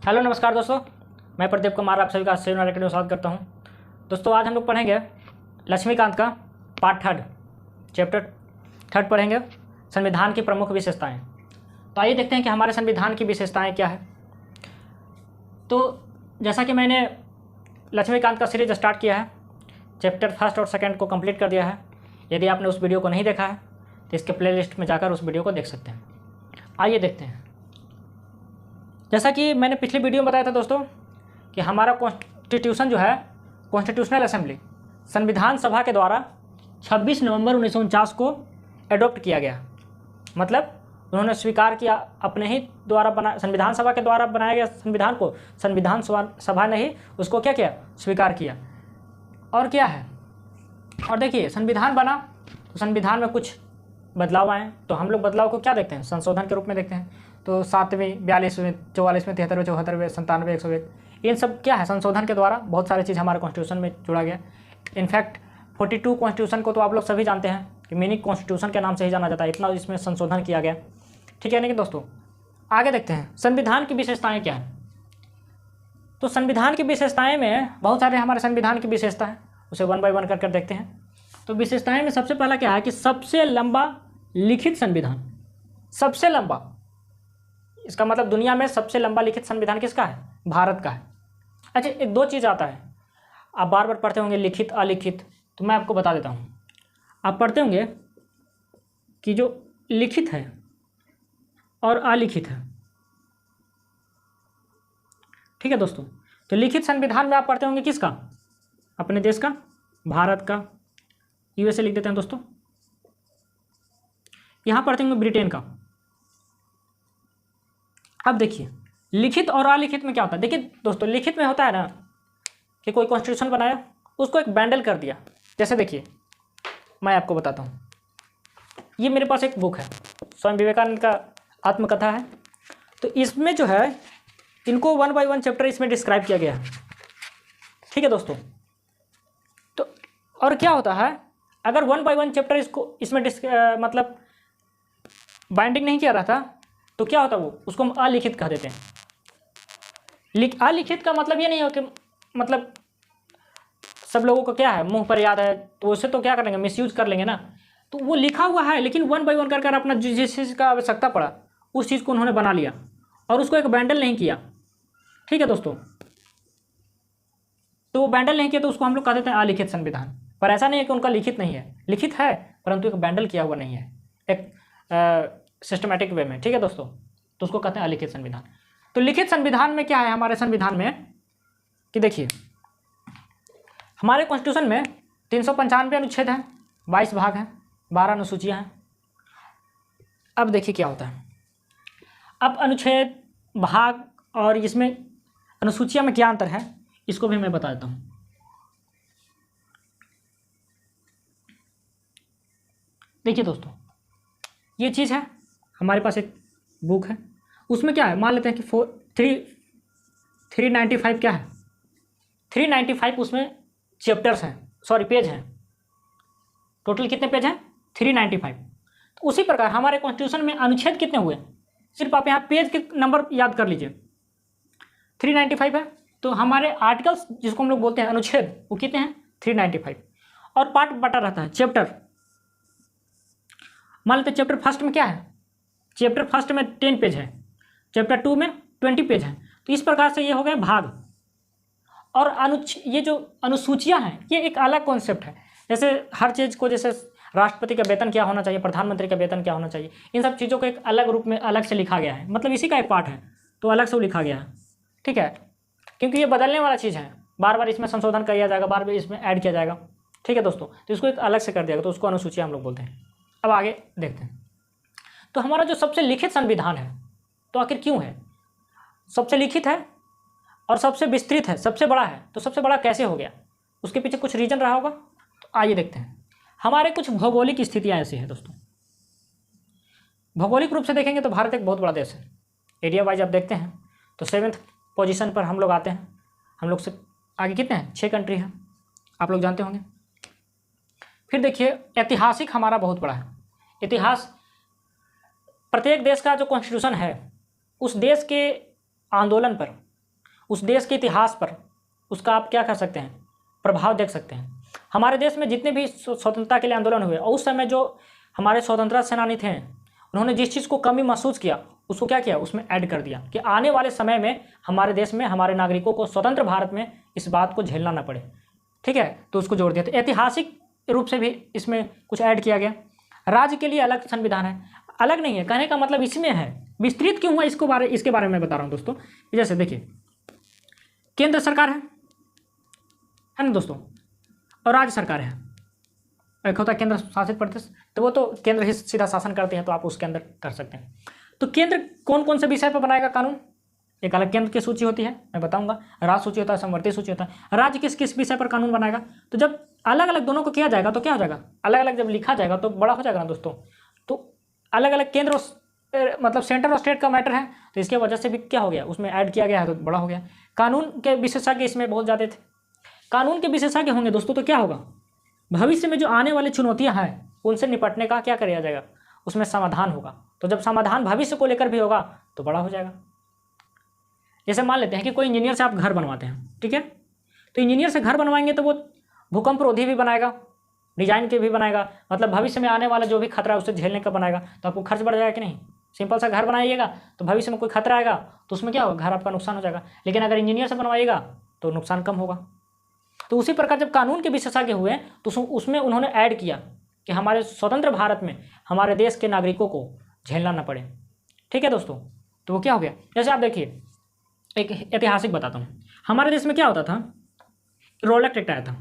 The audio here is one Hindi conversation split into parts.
हेलो नमस्कार दोस्तों, मैं प्रदीप कुमार आप सभी का सेवन अकेडमी में स्वागत करता हूं। दोस्तों आज हम लोग पढ़ेंगे लक्ष्मीकांत का पार्ट थर्ड चैप्टर थर्ड पढ़ेंगे, संविधान की प्रमुख विशेषताएं। तो आइए देखते हैं कि हमारे संविधान की विशेषताएं क्या है। तो जैसा कि मैंने लक्ष्मीकांत का सीरीज स्टार्ट किया है, चैप्टर फर्स्ट और सेकेंड को कंप्लीट कर दिया है। यदि आपने उस वीडियो को नहीं देखा है तो इसके प्ले लिस्ट में जाकर उस वीडियो को देख सकते हैं। आइए देखते हैं। जैसा कि मैंने पिछली वीडियो में बताया था दोस्तों कि हमारा कॉन्स्टिट्यूशन जो है, कॉन्स्टिट्यूशनल असेंबली संविधान सभा के द्वारा 26 नवंबर 1949 को एडॉप्ट किया गया। मतलब उन्होंने स्वीकार किया अपने ही द्वारा बना, संविधान सभा के द्वारा बनाया गया संविधान को संविधान सभा ने ही उसको क्या किया, स्वीकार किया। और क्या है, और देखिए संविधान बना तो संविधान में कुछ बदलाव आए, तो हम लोग बदलाव को क्या देखते हैं, संशोधन के रूप में देखते हैं। तो 7वीं 42वीं 44वीं 73वें 74वें 97वें 101 इन सब क्या है, संशोधन के द्वारा बहुत सारी चीज़ हमारे कॉन्स्टिट्यूशन में जुड़ा गया। इनफैक्ट 42 कॉन्स्टिट्यूशन को तो आप लोग सभी जानते हैं कि मिनी कॉन्स्टिट्यूशन के नाम से ही जाना जाता है, इतना इसमें संशोधन किया गया। ठीक है, नहीं कि दोस्तों आगे देखते हैं संविधान की विशेषताएँ क्या है। तो संविधान की विशेषताएँ में बहुत सारे हमारे संविधान की विशेषता है, उसे वन बाय वन कर देखते हैं। तो विशेषताएँ में सबसे पहला क्या है कि सबसे लंबा लिखित संविधान, सबसे लंबा, इसका मतलब दुनिया में सबसे लंबा लिखित संविधान किसका है, भारत का है। अच्छा, एक दो चीज़ आता है, आप बार बार पढ़ते होंगे लिखित अलिखित, तो मैं आपको बता देता हूँ। आप पढ़ते होंगे कि जो लिखित है और अलिखित है, ठीक है दोस्तों। तो लिखित संविधान में आप पढ़ते होंगे किसका, अपने देश का, भारत का, यूएसए लिख देते हैं दोस्तों। यहाँ पढ़ते होंगे ब्रिटेन का। अब देखिए लिखित और अलिखित में क्या होता है। देखिए दोस्तों, लिखित में होता है ना कि कोई कॉन्स्टिट्यूशन बनाया, उसको एक बैंडल कर दिया। जैसे देखिए मैं आपको बताता हूँ, ये मेरे पास एक बुक है, स्वामी विवेकानंद का आत्मकथा है। तो इसमें जो है इनको वन बाय वन चैप्टर इसमें डिस्क्राइब किया गया है। ठीक है दोस्तों। तो और क्या होता है, अगर वन बाय वन चैप्टर इसको इसमें मतलब बाइंडिंग नहीं किया रहता तो क्या होता, वो उसको हम अलिखित कह देते हैं। अलिखित का मतलब ये नहीं हो कि मतलब सब लोगों को क्या है मुंह पर याद है, तो उसे तो क्या करेंगे, मिसयूज कर लेंगे ना। तो वो लिखा हुआ है, लेकिन वन बाय वन कर अपना जिस चीज़ का आवश्यकता पड़ा उस चीज़ को उन्होंने बना लिया और उसको एक बैंडल नहीं किया। ठीक है दोस्तों। तो वो बैंडल नहीं किया तो उसको हम लोग कह देते हैं अलिखित संविधान। पर ऐसा नहीं है कि उनका लिखित नहीं है, लिखित है परंतु एक बैंडल किया हुआ नहीं है, एक सिस्टमैटिक वे में। ठीक है दोस्तों, तो उसको कहते हैं अलिखित संविधान। तो लिखित संविधान में क्या है हमारे संविधान में कि देखिए हमारे कॉन्स्टिट्यूशन में 395 अनुच्छेद हैं, 22 भाग हैं, 12 अनुसूचियां हैं। अब देखिए क्या होता है, अब अनुच्छेद, भाग और इसमें अनुसूचियां में क्या अंतर है इसको भी मैं बता देता हूँ। देखिए दोस्तों, ये चीज़ है, हमारे पास एक बुक है, उसमें क्या है, मान लेते हैं कि 395 क्या है, 395 उसमें चैप्टर्स हैं, सॉरी पेज हैं। टोटल कितने पेज हैं, 395। तो उसी प्रकार हमारे कॉन्स्टिट्यूशन में अनुच्छेद कितने हुए, सिर्फ आप यहाँ पेज के नंबर याद कर लीजिए, 395 है। तो हमारे आर्टिकल्स जिसको हम लोग बोलते हैं अनुच्छेद, वो कितने हैं, 395। और पार्ट बटा रहता है, चैप्टर। मान लेते हैं चैप्टर फर्स्ट में क्या है, चैप्टर फर्स्ट में 10 पेज है, चैप्टर 2 में 20 पेज हैं। तो इस प्रकार से ये हो गए भाग। और ये जो अनुसूचियां हैं ये एक अलग कॉन्सेप्ट है। जैसे हर चीज़ को, जैसे राष्ट्रपति का वेतन क्या होना चाहिए, प्रधानमंत्री का वेतन क्या होना चाहिए, इन सब चीज़ों को एक अलग रूप में अलग से लिखा गया है, मतलब इसी का एक पार्ट है तो अलग से वो लिखा गया है। ठीक है, क्योंकि ये बदलने वाला चीज़ है, बार बार इसमें संशोधन किया जाएगा, बार बार इसमें ऐड किया जाएगा। ठीक है दोस्तों, तो इसको एक अलग से कर दिया, तो उसको अनुसूचियाँ हम लोग बोलते हैं। अब आगे देखते हैं। तो हमारा जो सबसे लिखित संविधान है, तो आखिर क्यों है, सबसे लिखित है और सबसे विस्तृत है, सबसे बड़ा है, तो सबसे बड़ा कैसे हो गया, उसके पीछे कुछ रीजन रहा होगा। तो आइए देखते हैं। हमारे कुछ भौगोलिक स्थितियाँ ऐसी हैं दोस्तों। भौगोलिक रूप से देखेंगे तो भारत एक बहुत बड़ा देश है। एरिया वाइज आप देखते हैं तो 7th पोजीशन पर हम लोग आते हैं। हम लोग से आगे कितने हैं, 6 कंट्री हैं, आप लोग जानते होंगे। फिर देखिए ऐतिहासिक हमारा बहुत बड़ा है। इतिहास, प्रत्येक देश का जो कॉन्स्टिट्यूशन है उस देश के आंदोलन पर, उस देश के इतिहास पर उसका आप क्या कर सकते हैं, प्रभाव देख सकते हैं। हमारे देश में जितने भी स्वतंत्रता के लिए आंदोलन हुए और उस समय जो हमारे स्वतंत्रता सेनानी थे, उन्होंने जिस चीज़ को कमी महसूस किया उसको क्या किया, उसमें ऐड कर दिया कि आने वाले समय में हमारे देश में हमारे नागरिकों को स्वतंत्र भारत में इस बात को झेलना ना पड़े। ठीक है, तो उसको जोड़ दिया। तो ऐतिहासिक रूप से भी इसमें कुछ ऐड किया गया। राज्य के लिए अलग संविधान है, अलग नहीं है, कहने का मतलब इसमें है। विस्तृत क्यों हुआ इसके बारे में बता रहा हूँ दोस्तों। जैसे देखिए, केंद्र सरकार है ना दोस्तों, और राज्य सरकार है। एक होता है केंद्र शासित प्रदेश, तो वो तो केंद्र ही सीधा शासन करते हैं, तो आप उसके अंदर कर सकते हैं। तो केंद्र कौन कौन से विषय पर बनाएगा कानून, एक अलग केंद्र की सूची होती है, मैं बताऊंगा। राज्य सूची होता है, समवर्ती सूची होता है। राज्य किस किस विषय पर कानून बनाएगा, तो जब अलग अलग दोनों को किया जाएगा तो क्या हो जाएगा, अलग अलग जब लिखा जाएगा तो बड़ा हो जाएगा ना दोस्तों। तो अलग अलग केंद्र मतलब सेंटर और स्टेट का मैटर है, तो इसके वजह से भी क्या हो गया, उसमें ऐड किया गया है तो बड़ा हो गया। कानून के विशेषज्ञ इसमें बहुत ज़्यादा थे। कानून के विशेषज्ञ होंगे दोस्तों, तो क्या होगा, भविष्य में जो आने वाली चुनौतियां हैं उनसे निपटने का क्या किया जाएगा, उसमें समाधान होगा। तो जब समाधान भविष्य को लेकर भी होगा तो बड़ा हो जाएगा। जैसे मान लेते हैं कि कोई इंजीनियर से आप घर बनवाते हैं, ठीक है, तो इंजीनियर से घर बनवाएंगे तो वो भूकंप रोधी भी बनाएगा, डिजाइन के भी बनाएगा, मतलब भविष्य में आने वाला जो भी खतरा है उससे झेलने का बनाएगा। तो आपको खर्च बढ़ जाएगा कि नहीं। सिंपल सा घर बनाइएगा तो भविष्य में कोई खतरा आएगा तो उसमें क्या होगा, घर आपका नुकसान हो जाएगा। लेकिन अगर इंजीनियर से बनवाइएगा तो नुकसान कम होगा। तो उसी प्रकार जब कानून के विशेषज्ञ हुए तो उसमें उन्होंने ऐड किया कि हमारे स्वतंत्र भारत में हमारे देश के नागरिकों को झेलना न पड़े। ठीक है दोस्तों, तो वो क्या हो गया, जैसे आप देखिए, एक ऐतिहासिक बताता हूँ। हमारे देश में क्या होता था, रोलेक्ट एक्ट आया था।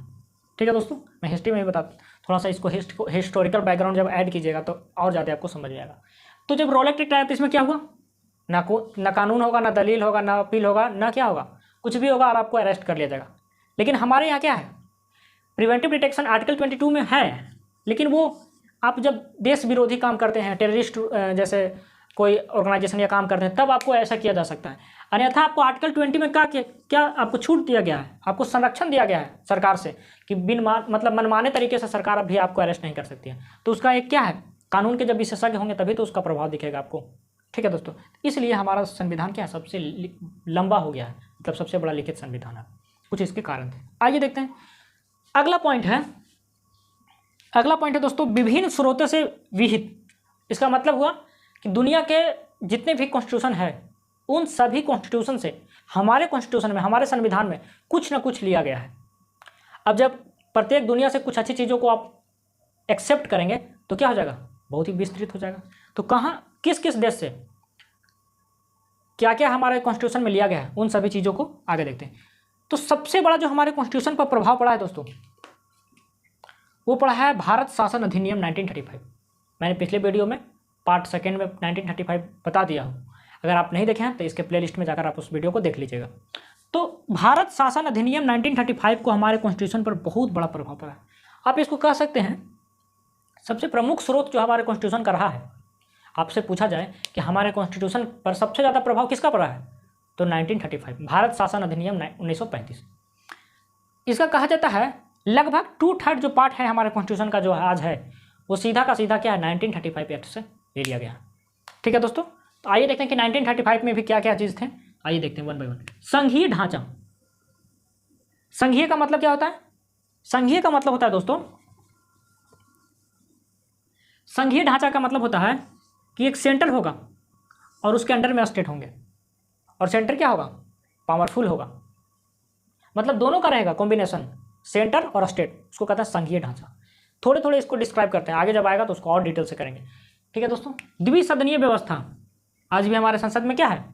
ठीक है दोस्तों, मैं हिस्ट्री में ही बताता, थोड़ा सा इसको हिस्टोरिकल बैकग्राउंड जब ऐड कीजिएगा तो और ज़्यादा आपको समझ में आएगा। तो जब रोलेक्ट एक्ट आया तो इसमें क्या हुआ, ना कानून होगा, ना दलील होगा, ना अपील होगा, ना क्या होगा, कुछ भी होगा और आपको अरेस्ट कर लिया जाएगा। लेकिन हमारे यहाँ क्या है, प्रिवेंटिव डिटेक्शन आर्टिकल 22 में है, लेकिन वो आप जब देश विरोधी काम करते हैं, टेररिस्ट जैसे कोई ऑर्गेनाइजेशन या काम करते हैं, तब आपको ऐसा किया जा सकता है। अन्यथा आपको आर्टिकल 20 में क्या आपको छूट दिया गया है, आपको संरक्षण दिया गया है सरकार से कि मतलब मनमाने तरीके से सरकार अभी आपको अरेस्ट नहीं कर सकती है। तो उसका एक क्या है, कानून के जब विशेषज्ञ होंगे तभी तो उसका प्रभाव दिखेगा आपको। ठीक है दोस्तों, इसलिए हमारा संविधान क्या है, सबसे लंबा हो गया है, मतलब सबसे बड़ा लिखित संविधान है। कुछ इसके कारण थे। आइए देखते हैं अगला पॉइंट है दोस्तों, विभिन्न स्रोतों से विहित। इसका मतलब हुआ कि दुनिया के जितने भी कॉन्स्टिट्यूशन है उन सभी कॉन्स्टिट्यूशन से हमारे कॉन्स्टिट्यूशन में, हमारे संविधान में कुछ ना कुछ लिया गया है। अब जब प्रत्येक दुनिया से कुछ अच्छी चीज़ों को आप एक्सेप्ट करेंगे तो क्या हो जाएगा, बहुत ही विस्तृत हो जाएगा। तो कहाँ किस किस देश से क्या क्या हमारे कॉन्स्टिट्यूशन में लिया गया है, उन सभी चीज़ों को आगे देखते हैं। तो सबसे बड़ा जो हमारे कॉन्स्टिट्यूशन पर प्रभाव पड़ा है दोस्तों, वो पड़ा है भारत शासन अधिनियम 1935। मैंने पिछले वीडियो में पार्ट 2 में 1935 बता दिया हूँ, अगर आप नहीं देखे हैं तो इसके प्लेलिस्ट में जाकर आप उस वीडियो को देख लीजिएगा। तो भारत शासन अधिनियम 1935 को हमारे कॉन्स्टिट्यूशन पर बहुत बड़ा प्रभाव पड़ा है। आप इसको कह सकते हैं सबसे प्रमुख स्रोत जो हमारे कॉन्स्टिट्यूशन का रहा है। आपसे पूछा जाए कि हमारे कॉन्स्टिट्यूशन पर सबसे ज़्यादा प्रभाव किसका पड़ा है, तो 1935 भारत शासन अधिनियम 1935। इसका कहा जाता है लगभग 2/3 जो पार्ट है हमारे कॉन्स्टिट्यूशन का जो आज है वो सीधा का सीधा क्या है, 1935 एक्ट से ले लिया गया। ठीक है दोस्तों, तो आइए देखते हैं कि 1935 में भी क्या क्या चीज़ थे। आइए देखते हैं 1 बाय 1। संघीय ढांचा। संघीय का मतलब क्या होता है, संघीय का मतलब होता है दोस्तों, संघीय ढांचा का मतलब होता है कि एक सेंटर होगा और उसके अंडर में स्टेट होंगे, और सेंटर क्या होगा, पावरफुल होगा, मतलब दोनों का रहेगा कॉम्बिनेशन, सेंटर और स्टेट, उसको कहता है संघीय ढांचा। थोड़े थोड़े इसको डिस्क्राइब करते हैं, आगे जब आएगा तो उसको और डिटेल से करेंगे। ठीक है दोस्तों, द्विसदनीय व्यवस्था आज भी हमारे संसद में क्या है,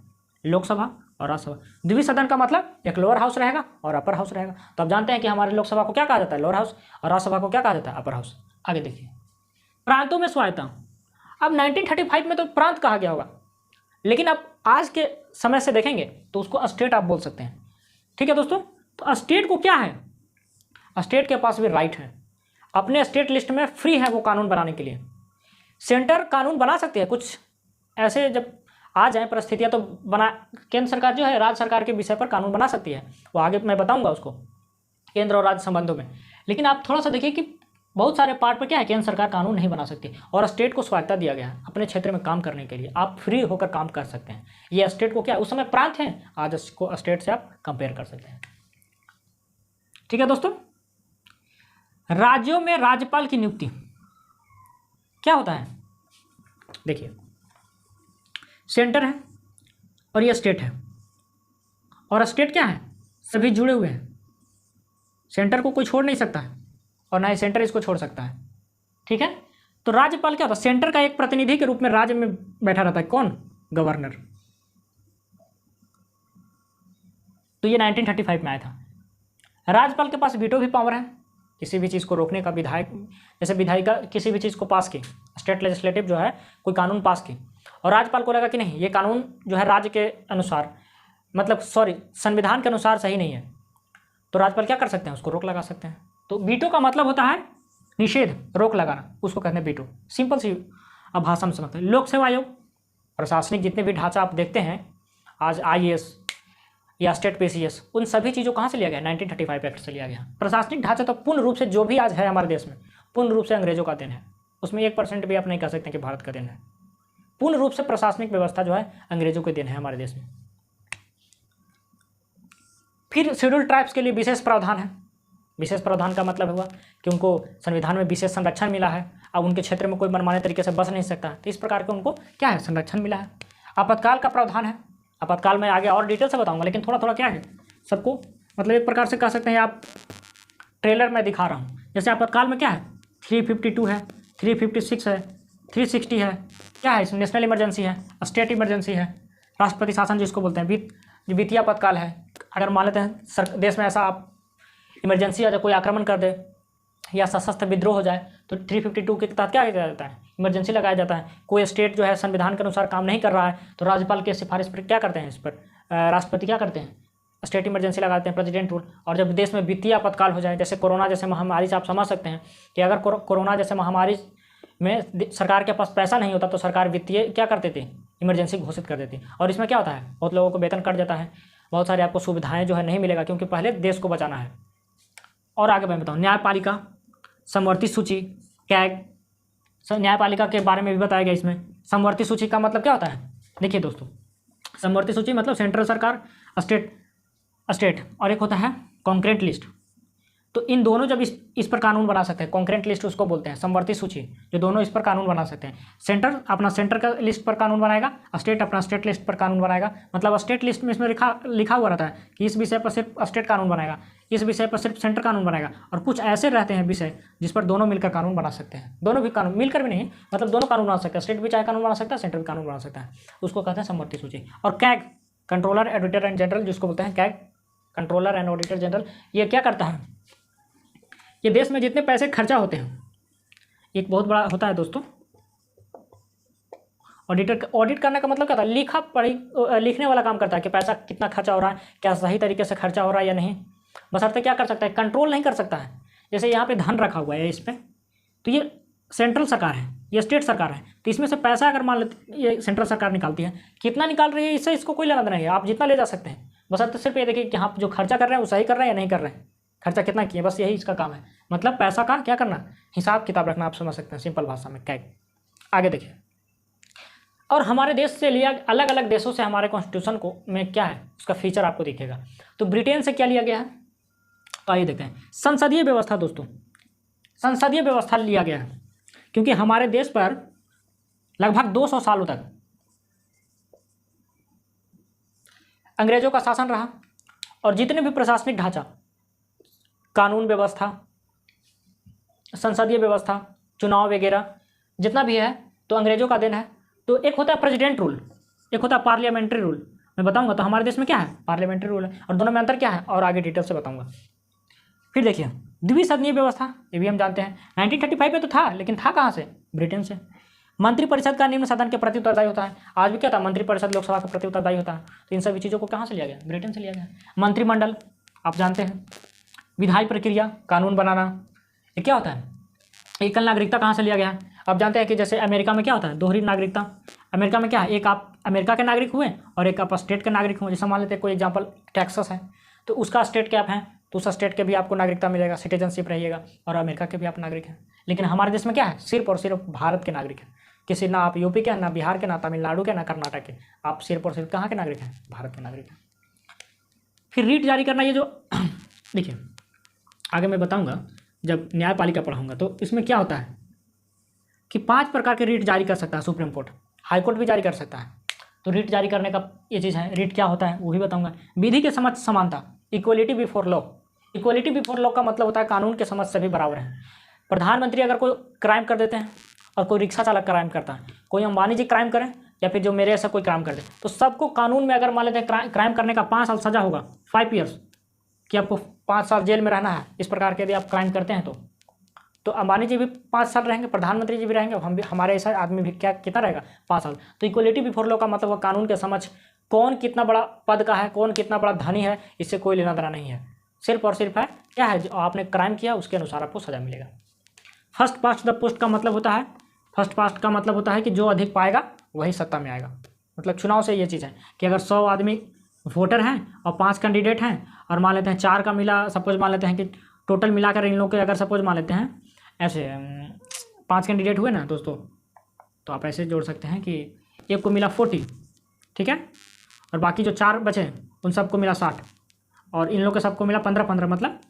लोकसभा और राज्यसभा। द्विसदन का मतलब एक लोअर हाउस रहेगा और अपर हाउस रहेगा। तो आप जानते हैं कि हमारे लोकसभा को क्या कहा जाता है, लोअर हाउस, और राज्यसभा को क्या कहा जाता है, अपर हाउस। आगे देखिए, प्रांतों में स्वायत्ता। अब 1935 में तो प्रांत कहा गया होगा, लेकिन अब आज के समय से देखेंगे तो उसको स्टेट आप बोल सकते हैं। ठीक है दोस्तों, तो स्टेट को क्या है, स्टेट के पास भी राइट है, अपने स्टेट लिस्ट में फ्री है वो कानून बनाने के लिए। सेंटर कानून बना सकते हैं, कुछ ऐसे जब आ जाए परिस्थितियाँ तो बना, केंद्र सरकार जो है राज्य सरकार के विषय पर कानून बना सकती है, वो आगे मैं बताऊंगा उसको केंद्र और राज्य संबंधों में। लेकिन आप थोड़ा सा देखिए कि बहुत सारे पार्ट पर क्या है, केंद्र सरकार कानून नहीं बना सकती और स्टेट को स्वायत्ता दिया गया है अपने क्षेत्र में काम करने के लिए। आप फ्री होकर काम कर सकते हैं। ये स्टेट को क्या, उस समय प्रांत हैं, आज इसको स्टेट से आप कंपेयर कर सकते हैं। ठीक है दोस्तों, राज्यों में राज्यपाल की नियुक्ति क्या होता है, देखिए सेंटर है और ये स्टेट है, और स्टेट क्या है, सभी जुड़े हुए हैं। सेंटर को कोई छोड़ नहीं सकता है और ना ही सेंटर इसको छोड़ सकता है। ठीक है, तो राज्यपाल क्या होता है, सेंटर का एक प्रतिनिधि के रूप में राज्य में बैठा रहता है, कौन, गवर्नर। तो ये 1935 में आया था। राज्यपाल के पास वीटो भी पावर है, किसी भी चीज़ को रोकने का। विधायक जैसे विधायिका किसी भी चीज़ को पास की, स्टेट लेजिस्लेटिव जो है कोई कानून पास की, और राज्यपाल को लगा कि नहीं ये कानून जो है राज्य के अनुसार, मतलब संविधान के अनुसार सही नहीं है, तो राज्यपाल क्या कर सकते हैं, उसको रोक लगा सकते हैं। तो वीटो का मतलब होता है निषेध, रोक लगाना, उसको कहते हैं वीटो। सिंपल सी अब भाषा में समझते हैं। लोक सेवा आयोग, प्रशासनिक जितने भी ढांचा आप देखते हैं आज, IAS या स्टेट PCS, उन सभी चीज़ों कहाँ से लिया गया, 1935 एक्ट से लिया गया। प्रशासनिक ढांचा तो पूर्ण रूप से जो भी आज है हमारे देश में, पूर्ण रूप से अंग्रेजों का देन है। उसमें 1% भी आप नहीं कह सकते कि भारत का देन है। पूर्ण रूप से प्रशासनिक व्यवस्था जो है अंग्रेजों के देन है हमारे देश में। फिर शेड्यूल ट्राइब्स के लिए विशेष प्रावधान है। विशेष प्रावधान का मतलब हुआ कि उनको संविधान में विशेष संरक्षण मिला है। अब उनके क्षेत्र में कोई मनमाने तरीके से बस नहीं सकता, तो इस प्रकार के उनको क्या है, संरक्षण मिला है। आपातकाल का प्रावधान है। आपातकाल में आगे और डिटेल से बताऊंगा, लेकिन थोड़ा थोड़ा क्या है सबको, मतलब एक प्रकार से कह सकते हैं आप, ट्रेलर में दिखा रहा हूँ। जैसे आपातकाल में क्या है, 352 है, 356 है, 360 है, क्या है, इसमें नेशनल इमरजेंसी है, स्टेट इमरजेंसी है, राष्ट्रपति शासन जिसको बोलते हैं, वित्तीय आपातकाल है। अगर मान लेते हैं देश में ऐसा आप इमरजेंसी आ जाए, कोई आक्रमण कर दे या सशस्त्र विद्रोह हो जाए, तो 352 के तहत क्या किया जाता है, इमरजेंसी लगाया जाता है। कोई स्टेट जो है संविधान के अनुसार काम नहीं कर रहा है, तो राज्यपाल की सिफारिश पर क्या करते हैं, इस पर राष्ट्रपति क्या करते हैं, स्टेट इमरजेंसी लगाते हैं, प्रेसिडेंट रूल। और जब देश में वित्तीय आपातकाल हो जाए, जैसे कोरोना जैसे महामारी से आप समझ सकते हैं कि अगर कोरोना जैसे महामारी में सरकार के पास पैसा नहीं होता, तो सरकार वित्तीय क्या कर देती, इमरजेंसी घोषित कर देती। और इसमें क्या होता है, बहुत लोगों को वेतन कट जाता है, बहुत सारी आपको सुविधाएं जो है नहीं मिलेगा, क्योंकि पहले देश को बचाना है। और आगे मैं बताऊँ, न्यायपालिका, समवर्ती सूची, कैग, न्यायपालिका के बारे में भी बताया गया इसमें। समवर्ती सूची का मतलब क्या होता है, देखिए दोस्तों, समवर्ती सूची मतलब सेंट्रल सरकार, स्टेट, और एक होता है कॉन्करेंट लिस्ट। तो इन दोनों जब इस पर कानून बना सकते हैं, कॉन्करेंट लिस्ट उसको बोलते हैं, समवर्ती सूची, जो दोनों इस पर कानून बना सकते हैं। सेंटर अपना सेंटर का लिस्ट पर कानून बनाएगा, स्टेट अपना स्टेट लिस्ट पर कानून बनाएगा। मतलब स्टेट लिस्ट में इसमें लिखा हुआ रहता है कि इस विषय पर सिर्फ स्टेट कानून बनाएगा, इस विषय पर सिर्फ सेंटर कानून बनाएगा। और कुछ ऐसे रहते हैं विषय जिस पर दोनों मिलकर कानून बना सकते हैं, दोनों भी कानून मिलकर भी नहीं, मतलब दोनों कानून बना सकते हैं, स्टेट भी चाहे कानून बना सकता है, सेंटर भी कानून बना सकता है, उसको कहते हैं समवर्ती सूची। और CAG, controller auditor and general, जिसको बोलते हैं CAG, controller and auditor general, ये क्या करता है, ये देश में जितने पैसे खर्चा होते हैं, एक बहुत बड़ा होता है दोस्तों ऑडिटर। ऑडिट करने का मतलब क्या होता है, लिखने वाला काम करता है कि पैसा कितना खर्चा हो रहा है, क्या सही तरीके से खर्चा हो रहा है या नहीं। बशर्ते क्या कर सकता है, कंट्रोल नहीं कर सकता है। जैसे यहाँ पे धन रखा हुआ है इस पर, तो ये सेंट्रल सरकार है, ये स्टेट सरकार है, तो इसमें से पैसा अगर मान लेते ये सेंट्रल सरकार निकालती है, कितना निकाल रही है इससे इसको कोई लेना देना नहीं है, आप जितना ले जा सकते हैं। बशर्ते सिर्फ ये देखिए कि हाँ जो खर्चा कर रहे हैं वो सही कर रहे हैं या नहीं कर रहे हैं, खर्चा कितना किए, बस यही इसका काम है। मतलब पैसा का क्या करना, हिसाब किताब रखना, आप समझ सकते हैं सिंपल भाषा में कैग। आगे देखिए, और हमारे देश से लिया, अलग अलग देशों से हमारे कॉन्स्टिट्यूशन को में क्या है उसका फीचर आपको दिखेगा। तो ब्रिटेन से क्या लिया गया है, तो आइए देखते हैं। संसदीय व्यवस्था दोस्तों, संसदीय व्यवस्था लिया गया है क्योंकि हमारे देश पर लगभग 200 सालों तक अंग्रेजों का शासन रहा, और जितने भी प्रशासनिक ढांचा, कानून व्यवस्था, संसदीय व्यवस्था, चुनाव वगैरह जितना भी है, तो अंग्रेजों का देन है। तो एक होता है प्रेसिडेंट रूल, एक होता है पार्लियामेंट्री रूल। मैं बताऊंगा तो हमारे देश में क्या है, पार्लियामेंट्री रूल है, और दोनों में अंतर क्या है और आगे डिटेल से बताऊंगा। फिर देखिए द्विसदनीय व्यवस्था, ये भी हम जानते हैं 1935 में तो था, लेकिन था कहाँ से, ब्रिटेन से। मंत्रिपरिषद का निम्न सदन के प्रति उत्तरदायी होता है, आज भी क्या था, मंत्रिपरिषद लोकसभा के प्रति उत्तरदायी होता है। तो इन सभी चीज़ों को कहाँ से लिया गया, ब्रिटेन से लिया गया। मंत्रिमंडल आप जानते हैं, विधायी प्रक्रिया, कानून बनाना, ये क्या होता है। एकल नागरिकता कहाँ से लिया गया है, आप जानते हैं कि जैसे अमेरिका में क्या होता है, दोहरी नागरिकता। अमेरिका में क्या है, एक आप अमेरिका के नागरिक हुए और एक आप स्टेट के नागरिक हुए। जैसे मान लेते हैं कोई एग्जाम्पल टेक्सास है, तो उसका स्टेट क्या है तो उस स्टेट के भी आपको नागरिकता मिलेगा, सिटीजनशिप रहिएगा, और अमेरिका के भी आप नागरिक हैं। लेकिन हमारे देश में क्या है, सिर्फ और सिर्फ भारत के नागरिक हैं। किसी ना आप यूपी के, ना बिहार के, ना तमिलनाडु के, ना कर्नाटक के, आप सिर्फ और सिर्फ कहाँ के नागरिक हैं, भारत के नागरिक हैं। फिर रीट जारी करना, ये जो देखिए आगे मैं बताऊंगा जब न्यायपालिका पढ़ाऊंगा, तो इसमें क्या होता है कि 5 प्रकार के रीट जारी कर सकता है सुप्रीम कोर्ट, हाई कोर्ट भी जारी कर सकता है। तो रीट जारी करने का ये चीज़ है, रीट क्या होता है वो भी बताऊंगा। विधि के समक्ष समानता, equality before law. Equality before law का मतलब होता है कानून के समक्ष सभी बराबर हैं। प्रधानमंत्री अगर कोई क्राइम कर देते हैं और कोई रिक्शा चालक क्राइम करता है, कोई अंबानी जी क्राइम करें या फिर जो मेरे ऐसा कोई क्राइम कर दे, तो सबको कानून में अगर मान लेते हैं क्राइम करने का 5 साल सजा होगा, 5 ईयर्स, कि आपको 5 साल जेल में रहना है इस प्रकार के यदि आप क्राइम करते हैं तो अंबानी जी भी 5 साल रहेंगे, प्रधानमंत्री जी भी रहेंगे, हम भी, हमारे ऐसा आदमी भी क्या कितना रहेगा, 5 साल। तो इक्वलिटी बिफोर लॉ का मतलब वो कानून के समझ कौन कितना बड़ा पद का है, कौन कितना बड़ा धनी है, इससे कोई लेना देना नहीं है। सिर्फ और सिर्फ है क्या है, जो आपने क्राइम किया उसके अनुसार आपको सजा मिलेगा। फर्स्ट पास्ट द पोस्ट का मतलब होता है, फर्स्ट पास्ट का मतलब होता है कि जो अधिक पाएगा वही सत्ता में आएगा। मतलब चुनाव से ये चीज़ है कि अगर 100 आदमी वोटर हैं और 5 कैंडिडेट हैं, और मान लेते हैं 4 का मिला, सपोज मान लेते हैं कि टोटल मिलाकर इन लोगों के अगर सपोज मान लेते हैं ऐसे 5 कैंडिडेट हुए ना दोस्तों, तो आप ऐसे जोड़ सकते हैं कि एक को मिला 40, ठीक है, और बाकी जो 4 बचे उन सबको मिला 60, और इन लोग के सबको मिला 15-15, मतलब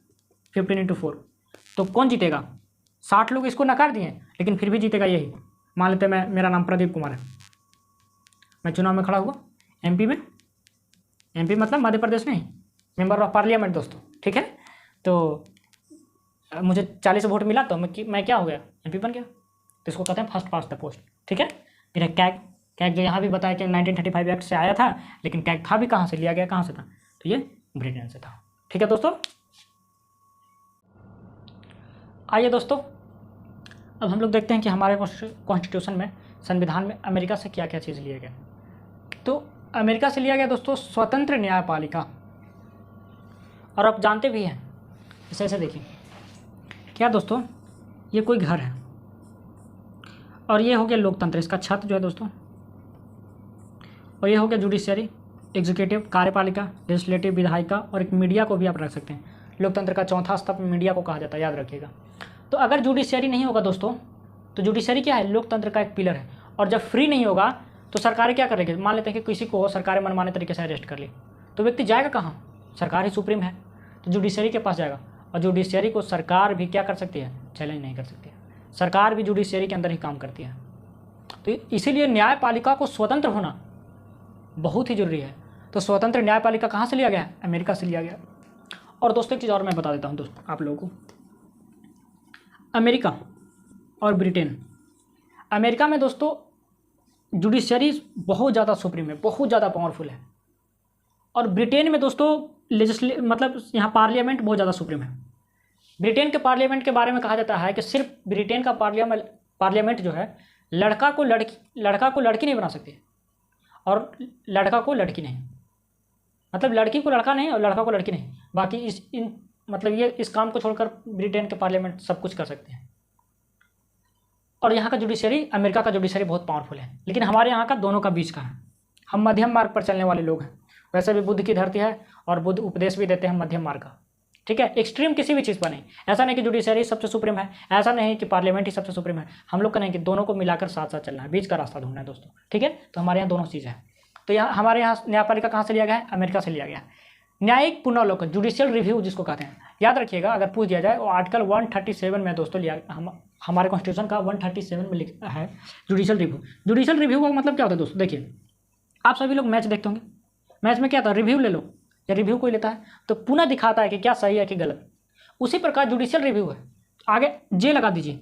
15 × 4। तो कौन जीतेगा, 60 लोग इसको नकार दिए लेकिन फिर भी जीतेगा यही। मान लेते हैं मेरा नाम प्रदीप कुमार है, मैं चुनाव में खड़ा हुआ एमपी में, एमपी मतलब मध्य प्रदेश नहीं, मेंबर ऑफ पार्लियामेंट दोस्तों, ठीक है। तो मुझे 40 वोट मिला तो मैं क्या हो गया, एमपी बन गया। तो इसको कहते हैं फर्स्ट पास्ट द पोस्ट, ठीक है। फिर कैग जो यहाँ भी बताया कि 1935 एक्ट से आया था, लेकिन कैग था भी कहाँ से, लिया गया कहाँ से था, तो ये ब्रिटेन से था, ठीक है दोस्तों। आइए दोस्तों अब हम लोग देखते हैं कि हमारे कॉन्स्टिट्यूशन में, संविधान में अमेरिका से क्या क्या चीज़ लिया गया। तो अमेरिका से लिया गया दोस्तों स्वतंत्र न्यायपालिका, और आप जानते भी हैं, इसे ऐसे देखिए क्या दोस्तों, ये कोई घर है और ये हो गया लोकतंत्र, इसका छत जो है दोस्तों, और ये हो गया जुडिशियरी, एग्जीक्यूटिव, कार्यपालिका, लेजिस्लेटिव, विधायिका, और एक मीडिया को भी आप रख सकते हैं। लोकतंत्र का चौथा स्तंभ मीडिया को कहा जाता है, याद रखिएगा। तो अगर जुडिशियरी नहीं होगा दोस्तों, तो जुडिशियरी क्या है, लोकतंत्र का एक पिलर है, और जब फ्री नहीं होगा तो सरकारें क्या करेंगे, मान लेते हैं कि किसी को सरकारें मनमाने तरीके से अरेस्ट कर ली, तो व्यक्ति जाएगा कहाँ, सरकार ही सुप्रीम है, तो जुडिशियरी के पास जाएगा। और जुडिशियरी को सरकार भी क्या कर सकती है, चैलेंज नहीं कर सकती है, सरकार भी जुडिशियरी के अंदर ही काम करती है। तो इसीलिए न्यायपालिका को स्वतंत्र होना बहुत ही जरूरी है। तो स्वतंत्र न्यायपालिका कहाँ से लिया गया, अमेरिका से लिया गया। और दोस्तों एक चीज़ और मैं बता देता हूँ दोस्तों आप लोगों को, अमेरिका और ब्रिटेन, अमेरिका में दोस्तों जुडिशियरी बहुत ज़्यादा सुप्रीम है, बहुत ज़्यादा पावरफुल है, और ब्रिटेन में दोस्तों मतलब यहाँ पार्लियामेंट बहुत ज़्यादा सुप्रीम है। ब्रिटेन के पार्लियामेंट के बारे में कहा जाता है कि सिर्फ ब्रिटेन का पार्लियामेंट जो है लड़का को लड़की नहीं बना सकती, और लड़का को लड़की नहीं, मतलब लड़की को लड़का नहीं और लड़का को लड़की नहीं, बाकी मतलब ये इस काम को छोड़कर ब्रिटेन के पार्लियामेंट सब कुछ कर सकते हैं। और यहाँ का जुडिशरी, अमेरिका का जुडिशरी बहुत पावरफुल है, लेकिन हमारे यहाँ का दोनों का बीच का है। हम मध्यम मार्ग पर चलने वाले लोग हैं। वैसे भी बुद्ध की धरती है और बुद्ध उपदेश भी देते हैं मध्यम मार्ग का, ठीक है। एक्सट्रीम किसी भी चीज़ पर नहीं, ऐसा नहीं कि जुडिशरी सबसे सुप्रीम है, ऐसा नहीं कि पार्लियामेंट ही सबसे सुप्रीम है। हम लोग का नहीं कि दोनों को मिलाकर साथ साथ चलना है, बीच का रास्ता ढूंढना है दोस्तों, ठीक है। तो हमारे यहाँ दोनों चीज़ है। तो यहाँ हमारे यहाँ न्यायपालिका कहाँ से लिया गया है, अमेरिका से लिया गया है। न्यायिक पुनर्लोकन, जुडिशियल रिव्यू जिसको कहते हैं, याद रखिएगा अगर पूछ दिया जाए, वो आर्टिकल 137 में दोस्तों लिया, हमारे कॉन्स्टिट्यूशन का 137 में लिखा है जुडिशियल रिव्यू। जुडिशियल रिव्यू का मतलब क्या होता है दोस्तों, देखिए आप सभी लोग मैच देखते होंगे, मैच में क्या होता है, रिव्यू ले लो, या रिव्यू कोई लेता है तो पुनः दिखाता है कि क्या सही है कि गलत। उसी प्रकार जुडिशियल रिव्यू है, आगे जे लगा दीजिए,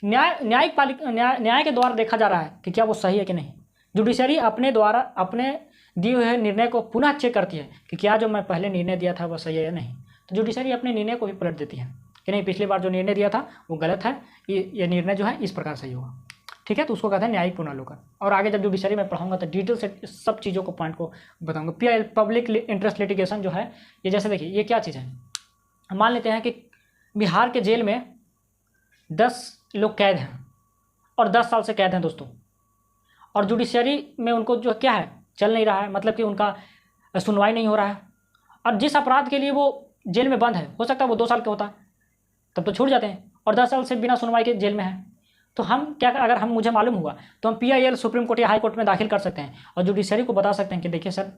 न्याय के द्वारा देखा जा रहा है कि क्या वो सही है कि नहीं। जुडिशरी अपने द्वारा अपने दिए हुए निर्णय को पुनः चेक करती है कि क्या जो मैं पहले निर्णय दिया था वो सही है या नहीं। तो जुडिशरी अपने निर्णय को भी पलट देती है कि नहीं, पिछली बार जो निर्णय दिया था वो गलत है, ये निर्णय जो है इस प्रकार सही होगा, ठीक है। तो उसको कहते हैं न्यायिक पुनर्लोकन। और आगे जब जुडिशरी में पढ़ाऊंगा तो डिटेल से सब चीज़ों को पॉइंट को बताऊंगा। पब्लिक इंटरेस्ट लिटिगेशन जो है, ये जैसे देखिए ये क्या चीज़ है, मान लेते हैं कि बिहार के जेल में 10 लोग कैद हैं और 10 साल से कैद हैं दोस्तों, और जुडिशरी में उनको जो क्या है चल नहीं रहा है, मतलब कि उनका सुनवाई नहीं हो रहा है, और जिस अपराध के लिए वो जेल में बंद है, हो सकता है वो 2 साल का होता है, तब तो छूट जाते हैं, और 10 साल से बिना सुनवाई के जेल में है। तो हम क्या, अगर हम मुझे मालूम हुआ तो हम PIL सुप्रीम कोर्ट या हाई कोर्ट में दाखिल कर सकते हैं और जुडिशरी को बता सकते हैं कि देखिए सर,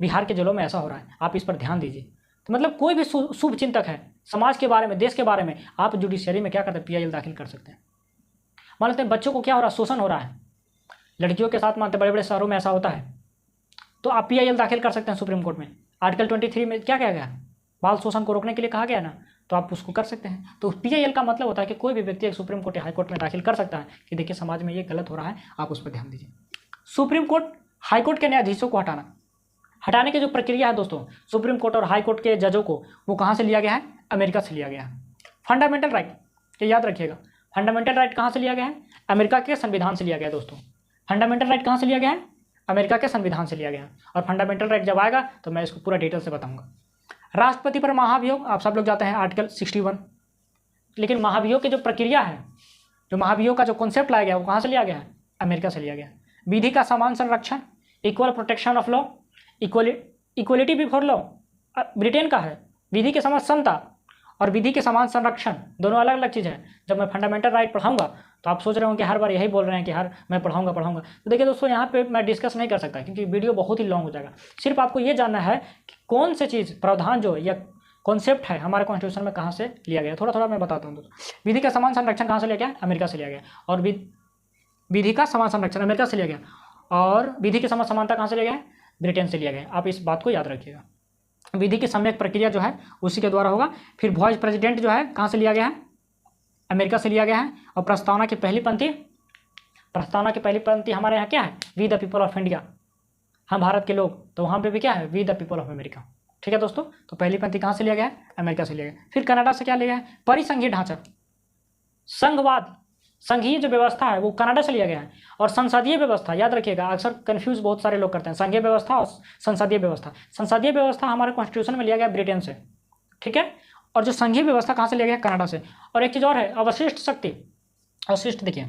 बिहार के जेलों में ऐसा हो रहा है, आप इस पर ध्यान दीजिए। तो मतलब कोई भी शुभ चिंतक है, समाज के बारे में, देश के बारे में, आप जुडिशरी में क्या करते हैं, PIL दाखिल कर सकते हैं। मान लेते हैं बच्चों को क्या हो रहा है, शोषण हो रहा है, लड़कियों के साथ मानते बड़े बड़े शहरों में ऐसा होता है, तो आप PIL दाखिल कर सकते हैं सुप्रीम कोर्ट में। आर्टिकल 23 में क्या कहा गया, बाल शोषण को रोकने के लिए कहा गया ना, तो आप उसको कर सकते हैं। तो PIL का मतलब होता है कि कोई भी व्यक्ति एक सुप्रीम कोर्ट या हाई कोर्ट में दाखिल कर सकता है कि देखिए समाज में ये गलत हो रहा है, आप उस पर ध्यान दीजिए। सुप्रीम कोर्ट हाई कोर्ट के न्यायाधीशों को हटाने की जो प्रक्रिया है दोस्तों, सुप्रीम कोर्ट और हाई कोर्ट के जजों को, वो कहाँ से लिया गया है, अमेरिका से लिया गया है। फंडामेंटल राइट, ये याद रखिएगा, फंडामेंटल राइट कहाँ से लिया गया है, अमेरिका के संविधान से लिया गया है दोस्तों। फंडामेंटल राइट कहाँ से लिया गया है, अमेरिका के संविधान से लिया गया है। और फंडामेंटल राइट जब आएगा तो मैं इसको पूरा डिटेल से बताऊंगा। राष्ट्रपति पर महाभियोग, आप सब लोग जाते हैं आर्टिकल 61, लेकिन महाभियोग की जो प्रक्रिया है, जो महाभियोग का जो कॉन्सेप्ट लाया गया, वो कहाँ से लिया गया है, अमेरिका से लिया गया। विधि का समान संरक्षण, equal protection of law, equality before law, Britain का है। विधि के समान समता और विधि के समान संरक्षण दोनों अलग अलग चीज़ है। जब मैं फंडामेंटल राइट पढ़ाऊंगा तो आप सोच रहे हो कि हर बार यही बोल रहे हैं कि हर मैं पढ़ाऊंगा। तो देखिए दोस्तों, यहाँ पे मैं डिस्कस नहीं कर सकता क्योंकि वीडियो बहुत ही लॉन्ग हो जाएगा। सिर्फ आपको ये जानना है कि कौन से चीज़, प्रावधान जो या कॉन्सेप्ट है हमारे कॉन्स्टिट्यूशन में कहाँ से लिया गया, थोड़ा थोड़ा मैं बताता हूँ दोस्तों। विधि का समान संरक्षण कहाँ से लिया गया, अमेरिका से लिया गया। और विधि का समान संरक्षण अमेरिका से लिया गया, और विधि की समानता कहाँ से लिया गया, ब्रिटेन से लिया गया। आप इस बात को याद रखिएगा। विधि की सम्यक प्रक्रिया जो है उसी के द्वारा होगा। फिर वॉइस प्रेसिडेंट जो है कहाँ से लिया गया है, अमेरिका से लिया गया है। और प्रस्तावना की पहली पंक्ति हमारे यहाँ क्या है, we the people of India, हम भारत के लोग। तो वहाँ पे भी क्या है, we the people of America. ठीक है दोस्तों, तो पहली पंक्ति कहाँ से लिया गया है, अमेरिका से लिया गया। फिर कनाडा से क्या लिया गया है, परिसंघीय ढांचा, संघवाद, संघीय जो व्यवस्था है वो कनाडा से लिया गया है। और संसदीय व्यवस्था याद रखिएगा, अक्सर कंफ्यूज बहुत सारे लोग करते हैं, संघीय व्यवस्था और संसदीय व्यवस्था। संसदीय व्यवस्था हमारे कॉन्स्टिट्यूशन में लिया गया ब्रिटेन से, ठीक है। और जो संघीय व्यवस्था कहाँ से लिया गया, कनाडा से। और एक चीज़ और है, अवशिष्ट शक्ति। अवशिष्ट देखिए,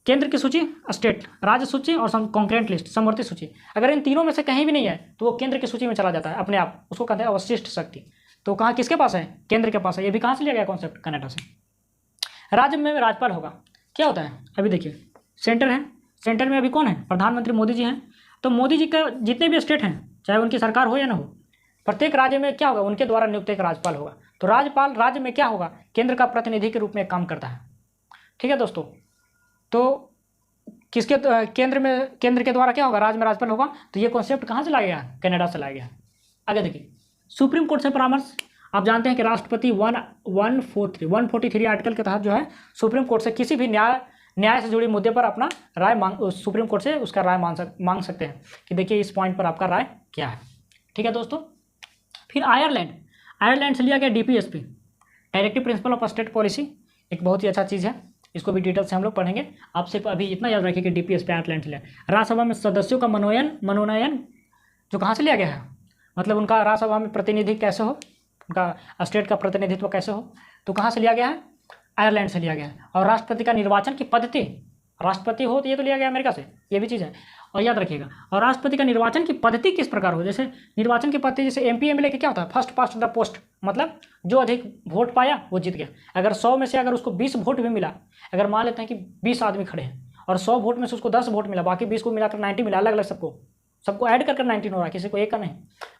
केंद्र की सूची, स्टेट, राज्य सूची और कॉन्करेंट लिस्ट, समवर्ती सूची। अगर इन तीनों में से कहीं भी नहीं है तो वो केंद्र की सूची में चला जाता है अपने आप, उसको कहते हैं अवशिष्ट शक्ति। तो कहाँ किसके पास है, केंद्र के पास है। ये भी कहाँ से लिया गया कॉन्सेप्ट, कनाडा से। राज्य में राज्यपाल होगा, क्या होता है, अभी देखिए सेंटर है, सेंटर में अभी कौन है, प्रधानमंत्री मोदी जी हैं। तो मोदी जी का जितने भी स्टेट हैं, चाहे उनकी सरकार हो या ना हो, प्रत्येक राज्य में क्या होगा, उनके द्वारा नियुक्त एक राज्यपाल होगा। तो राज्यपाल राज्य में क्या होगा, केंद्र का प्रतिनिधि के रूप में काम करता है। ठीक है दोस्तों, तो किसके केंद्र के द्वारा क्या होगा, राज्य में राज्यपाल होगा। तो ये कॉन्सेप्ट कहाँ से लाया गया, कनाडा से लाया गया। आगे देखिए, सुप्रीम कोर्ट से परामर्श। आप जानते हैं कि राष्ट्रपति 143 आर्टिकल के तहत जो है सुप्रीम कोर्ट से किसी भी न्याय से जुड़े मुद्दे पर अपना राय सुप्रीम कोर्ट से उसका राय मांग सकते हैं कि देखिए इस पॉइंट पर आपका राय क्या है। ठीक है दोस्तों। फिर आयरलैंड से लिया गया DPSP, directive principle of state policy, एक बहुत ही अच्छा चीज़ है, इसको भी डिटेल से हम लोग पढ़ेंगे। आप सिर्फ अभी इतना याद रखिए कि DPSP आयरलैंड से लिया। राज्यसभा में सदस्यों का मनोनयन जो कहाँ से लिया गया है, मतलब उनका राज्यसभा में प्रतिनिधि कैसे हो, उनका स्टेट का प्रतिनिधित्व कैसे हो, तो कहाँ से लिया गया है, आयरलैंड से लिया गया है। और राष्ट्रपति का निर्वाचन की पद्धति, राष्ट्रपति हो तो ये तो लिया गया अमेरिका से, ये भी चीज़ है और याद रखिएगा। और राष्ट्रपति का निर्वाचन की पद्धति किस प्रकार हो, जैसे निर्वाचन की पद्धति जैसे MP MLA के क्या होता है, फर्स्ट पास्ट द पोस्ट, मतलब जो अधिक वोट पाया वो जीत गया। अगर 100 में से अगर उसको 20 वोट भी मिला, अगर मान लेते हैं कि 20 आदमी खड़े हैं और 100 वोट में से उसको 10 वोट मिला, बाकी 20 को मिलाकर 90 मिला, अलग अलग सबको ऐड कर 19 हो रहा है, किसी को एक का नहीं,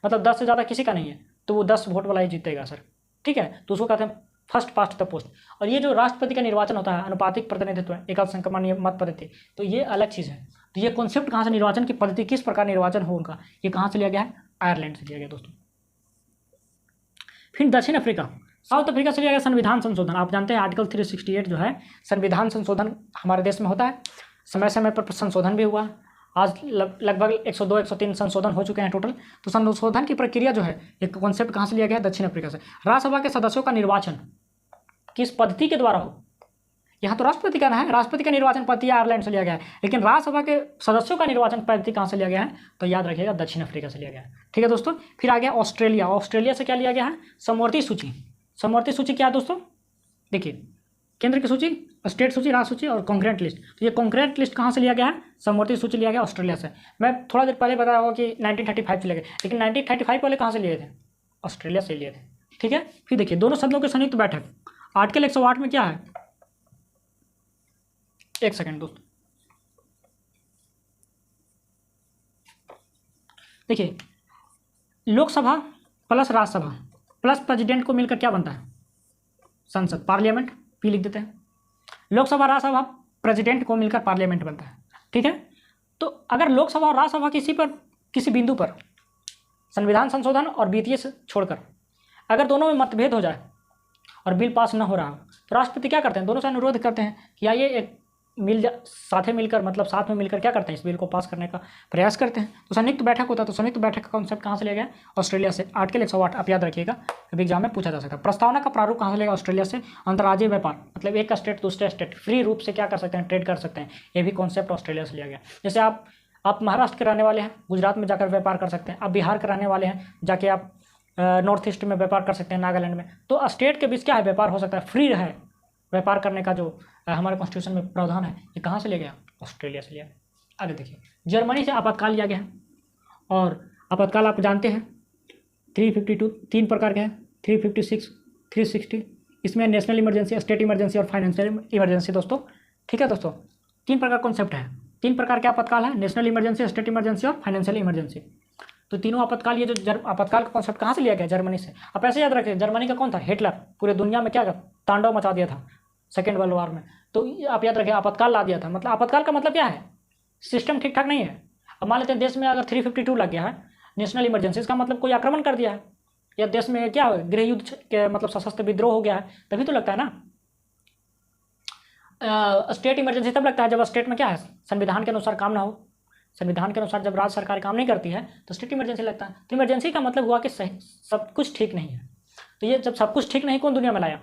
मतलब 10 से ज़्यादा किसी का नहीं है, तो वो 10 वोट वाला ही जीतेगा सर। ठीक है, तो उसको कहते हैं फर्स्ट पास्ट द पोस्ट। और ये जो राष्ट्रपति का निर्वाचन होता है, अनुपातिक प्रतिनिधित्व, एकल संक्रमण मत पद्धति, तो ये अलग चीज़ है। तो ये कॉन्सेप्ट कहाँ से, निर्वाचन की पद्धति किस प्रकार निर्वाचन हो उनका, ये कहाँ से लिया गया है, आयरलैंड से लिया गया दोस्तों। फिर दक्षिण अफ्रीका, साउथ अफ्रीका से लिया गया संविधान संशोधन। आप जानते हैं आर्टिकल 368 जो है संविधान संशोधन हमारे देश में होता है, समय समय पर संशोधन भी हुआ। आज लगभग 102-103 संशोधन हो चुके हैं टोटल। तो संशोधन की प्रक्रिया जो है, एक कॉन्सेप्ट कहाँ से लिया गया है, दक्षिण अफ्रीका से। राज्यसभा के सदस्यों का निर्वाचन किस पद्धति के द्वारा हो, यहाँ तो राष्ट्रपति का है, राष्ट्रपति का निर्वाचन पद्धति आयरलैंड से लिया गया है, लेकिन राज्यसभा के सदस्यों का निर्वाचन पद्धति कहाँ से लिया गया है, तो याद रखिएगा दक्षिण अफ्रीका से लिया गया है। ठीक है दोस्तों। फिर आ गया ऑस्ट्रेलिया, ऑस्ट्रेलिया से क्या लिया गया है, समवर्ती सूची। समवर्ती सूची क्या है दोस्तों, देखिए केंद्र की सूची, स्टेट सूची, राज्य सूची और कॉन्करेंट लिस्ट। तो ये कॉन्करेंट लिस्ट कहाँ से लिया गया है, समवर्ती सूची लिया गया ऑस्ट्रेलिया से। मैं थोड़ा देर पहले बताया होगा कि 1935 से लिया गया, लेकिन 1935 वाले कहाँ से लिए थे, ऑस्ट्रेलिया से लिए थे। ठीक है, फिर देखिए दोनों सदनों की संयुक्त बैठक आर्टिकल 108 में क्या है, एक सेकेंड दोस्तों, देखिए Lok Sabha plus Rajya Sabha plus president को मिलकर क्या बनता है, संसद, पार्लियामेंट, पी लिख देते हैं। लोकसभा राज्यसभा प्रेसिडेंट को मिलकर पार्लियामेंट बनता है। ठीक है, तो अगर लोकसभा और राज्यसभा किसी बिंदु पर संविधान संशोधन और वित्तीय से छोड़कर अगर दोनों में मतभेद हो जाए और बिल पास न हो रहा हो तो राष्ट्रपति क्या करते हैं, दोनों से अनुरोध करते हैं कि आइए एक साथ में मिलकर क्या करते हैं, इस बिल को पास करने का प्रयास करते हैं। तो संयुक्त बैठक होता है। तो संयुक्त बैठक का कॉन्सेप्ट कहाँ से लिया गया, ऑस्ट्रेलिया से। आर्टिकल 108 आप याद रखिएगा, कभी एग्जाम में पूछा जा सकता है। प्रस्तावना का प्रारूप कहाँ से लेगा, ऑस्ट्रेलिया से। अंतर्राज्यीय व्यापार मतलब एक स्टेट दूसरे स्टेट फ्री रूप से क्या कर सकते हैं, ट्रेड कर सकते हैं, ये भी कॉन्सेप्ट ऑस्ट्रेलिया से लिया गया। जैसे आप महाराष्ट्र के रहने वाले हैं, गुजरात में जाकर व्यापार कर सकते हैं। आप बिहार के रहने वाले हैं, जाके आप नॉर्थ ईस्ट में व्यापार कर सकते हैं, नागालैंड में। तो स्टेट के बीच क्या है, व्यापार हो सकता है, फ्री है व्यापार करने का जो हमारे कॉन्स्टिट्यूशन में प्रावधान है। ये कहाँ से लिया गया, ऑस्ट्रेलिया से लिया। आगे देखिए, जर्मनी से आपातकाल लिया गया है। और आपातकाल आप जानते हैं 352 तीन प्रकार के हैं, 356, 360। इसमें नेशनल इमरजेंसी, स्टेट इमरजेंसी और फाइनेंशियल इमरजेंसी दोस्तों। ठीक है दोस्तों, तीन प्रकार कॉन्सेप्ट है, तीन प्रकार के आपातकाल है, नेशनल इमरजेंसी, स्टेट इमरजेंसी और फाइनेंशियल इमरजेंसी। तो तीनों आपातकाल, ये जो आपातकाल का कॉन्सेप्ट कहाँ से लिया गया, जर्मनी से। आप ऐसे याद रखें, जर्मनी का कौन था, हिटलर, पूरे दुनिया में क्या तांडव मचा दिया था सेकेंड वर्ल्ड वॉर में। तो आप याद रखें, आपातकाल ला दिया था। मतलब आपातकाल का मतलब क्या है, सिस्टम ठीक ठाक नहीं है। अब मान लेते हैं देश में अगर 352 लग गया है, नेशनल इमरजेंसी, इसका मतलब कोई आक्रमण कर दिया है या देश में क्या हो, गृह युद्ध के मतलब सशस्त्र विद्रोह हो गया है, तभी तो लगता है ना। स्टेट इमरजेंसी तब लगता है जब स्टेट में क्या है, संविधान के अनुसार काम ना हो। संविधान के अनुसार जब राज्य सरकार काम नहीं करती है तो स्टेट इमरजेंसी लगता है। तो इमरजेंसी का मतलब हुआ कि सही सब कुछ ठीक नहीं है। तो ये जब सब कुछ ठीक नहीं, कौन दुनिया में लाया,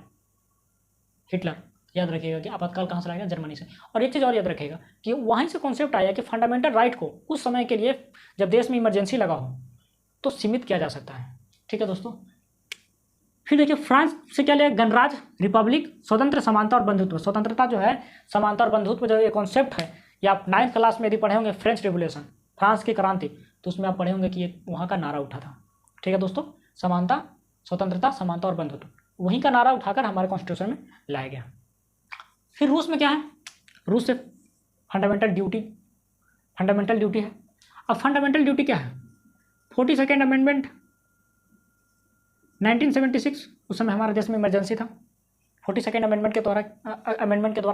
हिटलर। याद रखिएगा कि आपातकाल कहाँ से लाएगा, जर्मनी से। और एक चीज़ और याद रखिएगा कि वहीं से कॉन्सेप्ट आया कि फंडामेंटल राइट को उस समय के लिए जब देश में इमरजेंसी लगा हो तो सीमित किया जा सकता है। ठीक है दोस्तों, फिर देखिए फ्रांस से क्या लिया, गणराज्य, रिपब्लिक, स्वतंत्र, समानता और बंधुत्व। स्वतंत्रता जो है, समानता और बंधुत्व जो ये कॉन्सेप्ट है, या आप 9th क्लास में यदि पढ़े होंगे फ्रेंच रिवोल्यूशन, फ्रांस की क्रांति, तो उसमें आप पढ़े होंगे कि ये वहाँ का नारा उठा था। ठीक है दोस्तों, समानता, स्वतंत्रता, समानता और बंधुत्व, वहीं का नारा उठाकर हमारे कॉन्स्टिट्यूशन में लाया गया। फिर रूस में क्या है, रूस से फंडामेंटल ड्यूटी है। अब फंडामेंटल ड्यूटी क्या है, 42nd अमेंडमेंट 1976, उस समय हमारे देश में इमरजेंसी था। 42nd अमेंडमेंट के द्वारा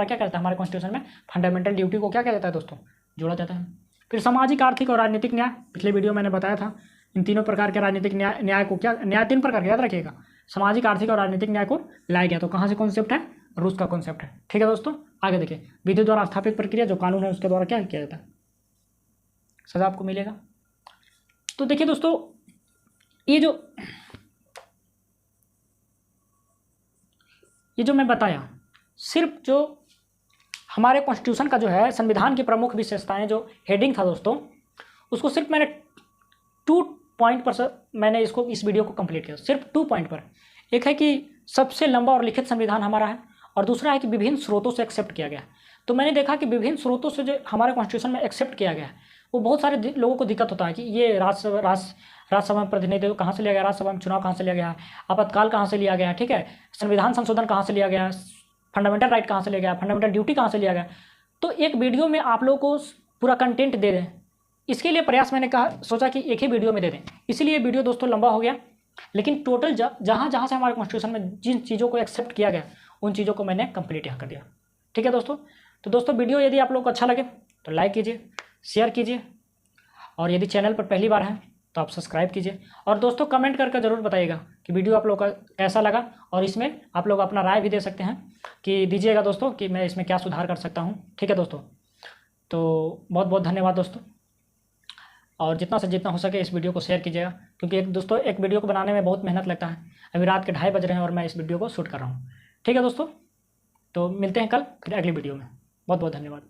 क्या कहता है हमारे कॉन्स्टिट्यूशन में, फंडामेंटल ड्यूटी को क्या कहता है दोस्तों, जोड़ा जाता है। फिर सामाजिक, आर्थिक और राजनीतिक न्याय, पिछले वीडियो मैंने बताया था इन तीनों प्रकार के राजनीतिक न्याय को क्या, न्याय तीन प्रकार के याद रखिएगा, सामाजिक, आर्थिक और राजनीतिक न्याय को लाया गया। तो कहाँ से कॉन्सेप्ट है, रूस का कॉन्सेप्ट है। ठीक है दोस्तों, आगे देखिए, विधि द्वारा स्थापित प्रक्रिया, जो कानून है उसके द्वारा क्या किया जाता है, सजा आपको मिलेगा। तो देखिए दोस्तों, ये जो मैं बताया, सिर्फ जो हमारे कॉन्स्टिट्यूशन का जो है, संविधान की प्रमुख विशेषताएं, जो हेडिंग था दोस्तों, उसको सिर्फ मैंने 2 पॉइंट पर मैंने इस वीडियो को कंप्लीट किया, सिर्फ 2 पॉइंट पर। एक है कि सबसे लंबा और लिखित संविधान हमारा है, और दूसरा है कि विभिन्न स्रोतों से एक्सेप्ट किया गया। तो मैंने देखा कि विभिन्न स्रोतों से जो हमारे कॉन्स्टिट्यूशन में एक्सेप्ट किया गया है, वो बहुत सारे लोगों को दिक्कत होता है कि ये राज्यसभा में प्रतिनिधित्व कहाँ से लिया गया, राज्यसभा में चुनाव कहाँ से लिया गया, आपातकाल कहाँ से लिया गया, ठीक है, संविधान संशोधन कहाँ से लिया गया, फंडामेंटल राइट कहाँ से लिया गया, फंडामेंटल ड्यूटी कहाँ से लिया गया। तो एक वीडियो में आप लोगों को पूरा कंटेंट दे दें, इसके लिए प्रयास मैंने सोचा कि एक ही वीडियो में दे दें। इसीलिए वीडियो दोस्तों लंबा हो गया, लेकिन टोटल जहाँ जहाँ से हमारे कॉन्स्टिट्यूशन में जिन चीज़ों को एक्सेप्ट किया गया, उन चीज़ों को मैंने कंप्लीट यहाँ कर दिया। ठीक है दोस्तों, तो दोस्तों वीडियो यदि आप लोग को अच्छा लगे तो लाइक कीजिए, शेयर कीजिए, और यदि चैनल पर पहली बार है तो आप सब्सक्राइब कीजिए। और दोस्तों कमेंट करके ज़रूर बताइएगा कि वीडियो आप लोग का कैसा लगा, और इसमें आप लोग अपना राय भी दे सकते हैं कि दीजिएगा दोस्तों कि मैं इसमें क्या सुधार कर सकता हूँ। ठीक है दोस्तों, तो बहुत बहुत धन्यवाद दोस्तों, और जितना से जितना हो सके इस वीडियो को शेयर कीजिएगा, क्योंकि दोस्तों एक वीडियो को बनाने में बहुत मेहनत लगता है। अभी रात के 2:30 बज रहे हैं और मैं इस वीडियो को शूट कर रहा हूँ। ठीक है दोस्तों, तो मिलते हैं कल फिर अगली वीडियो में। बहुत बहुत धन्यवाद।